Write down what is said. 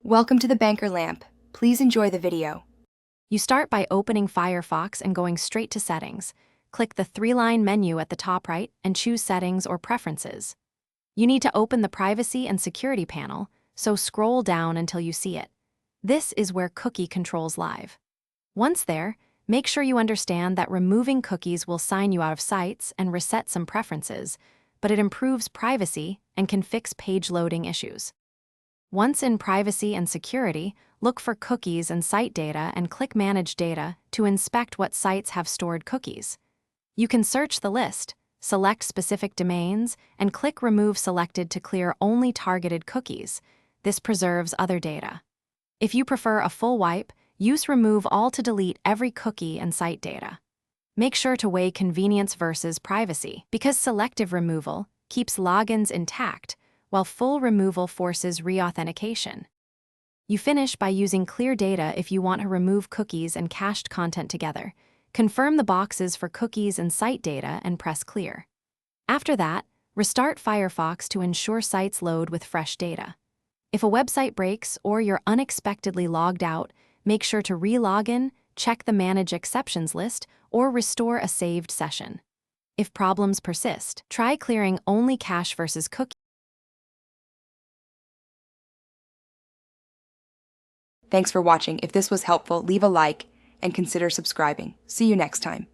Welcome to the Banker Lamp. Please enjoy the video. You start by opening Firefox and going straight to Settings. Click the three-line menu at the top right and choose Settings or Preferences. You need to open the Privacy and Security panel, so scroll down until you see it. This is where cookie controls live. Once there, make sure you understand that removing cookies will sign you out of sites and reset some preferences, but it improves privacy and can fix page loading issues. Once in Privacy and Security, look for Cookies and Site Data and click Manage Data to inspect what sites have stored cookies. You can search the list, select specific domains, and click Remove Selected to clear only targeted cookies. This preserves other data. If you prefer a full wipe, use Remove All to delete every cookie and site data. Make sure to weigh convenience versus privacy, because selective removal keeps logins intact, while full removal forces re-authentication. You finish by using Clear Data if you want to remove cookies and cached content together. Confirm the boxes for cookies and site data and press Clear. After that, restart Firefox to ensure sites load with fresh data. If a website breaks or you're unexpectedly logged out, make sure to re-log in, check the Manage Exceptions list, or restore a saved session. If problems persist, try clearing only cache versus cookie. Thanks for watching. If this was helpful, leave a like and consider subscribing. See you next time.